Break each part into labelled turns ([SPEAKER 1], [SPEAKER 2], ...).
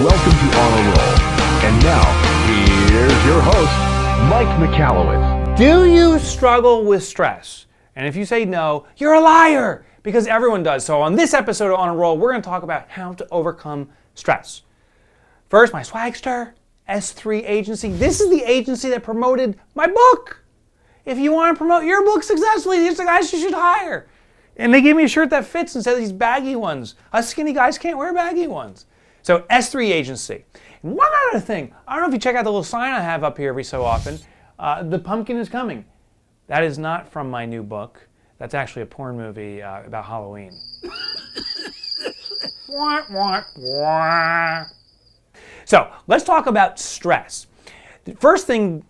[SPEAKER 1] Welcome to On a Roll. And now, here's your host, Mike Michalowicz.
[SPEAKER 2] Do you struggle with stress? And if you say no, you're a liar, because everyone does. So on this episode of On a Roll, we're going to talk about how to overcome stress. First, my swagster, S3 Agency. This is the agency that promoted my book. If you want to promote your book successfully, these are the guys you should hire. And they gave me a shirt that fits instead of these baggy ones. Us skinny guys can't wear baggy ones. So S3 Agency. And one other thing, I don't know if you check out the little sign I have up here every so often. The pumpkin is coming. That is not from my new book. That's actually a porn movie about Halloween. So let's talk about stress. The first thing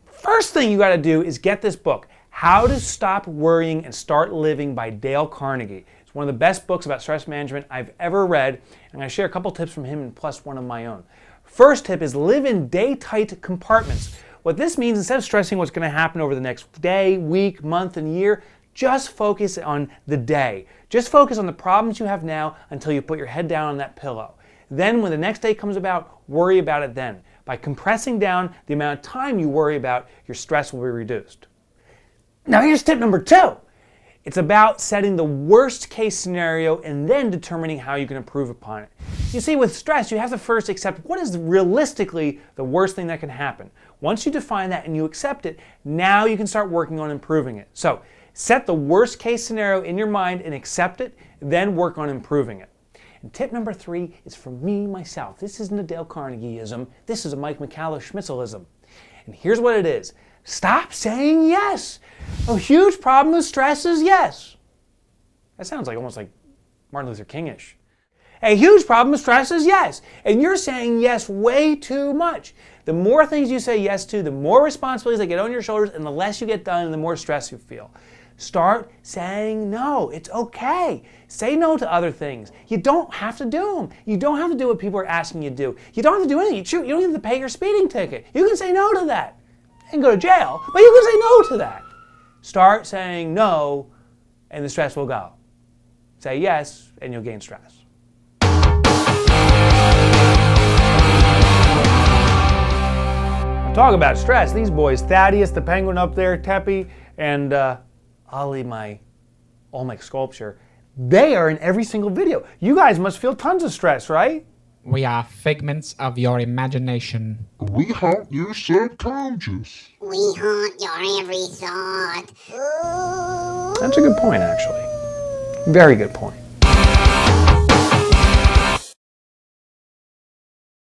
[SPEAKER 2] you got to do is get this book, How to Stop Worrying and Start Living by Dale Carnegie. It's one of the best books about stress management I've ever read, and I'm going to share a couple tips from him and plus one of my own. First tip is live in day-tight compartments. What this means, instead of stressing what's going to happen over the next day, week, month, and year, just focus on the day. Just focus on the problems you have now until you put your head down on that pillow. Then when the next day comes about, worry about it then. By compressing down the amount of time you worry about, your stress will be reduced. Now here's tip number 2. It's about setting the worst case scenario and then determining how you can improve upon it. You see, with stress, you have to first accept what is realistically the worst thing that can happen. Once you define that and you accept it, now you can start working on improving it. So set the worst case scenario in your mind and accept it, then work on improving it. And tip number 3 is from me, myself. This isn't a Dale Carnegie-ism. This is a Mike Michalowicz-Schmitzelism. And here's what it is. Stop saying yes. A huge problem with stress is yes. That sounds almost like Martin Luther King-ish. A huge problem with stress is yes. And you're saying yes way too much. The more things you say yes to, the more responsibilities that get on your shoulders, and the less you get done and the more stress you feel. Start saying no. It's okay. Say no to other things. You don't have to do them. You don't have to do what people are asking you to do. You don't have to do anything. You don't have to pay your speeding ticket. You can say no to that and go to jail, but you can say no to that. Start saying no, and the stress will go. Say yes, and you'll gain stress. Talk about stress. These boys, Thaddeus, the penguin up there, Teppy, and Ollie, my Olmec sculpture, they are in every single video. You guys must feel tons of stress, right?
[SPEAKER 3] We are figments of your imagination.
[SPEAKER 4] We haunt your subconscious.
[SPEAKER 5] We haunt your every thought. Ooh.
[SPEAKER 2] That's a good point, actually. Very good point.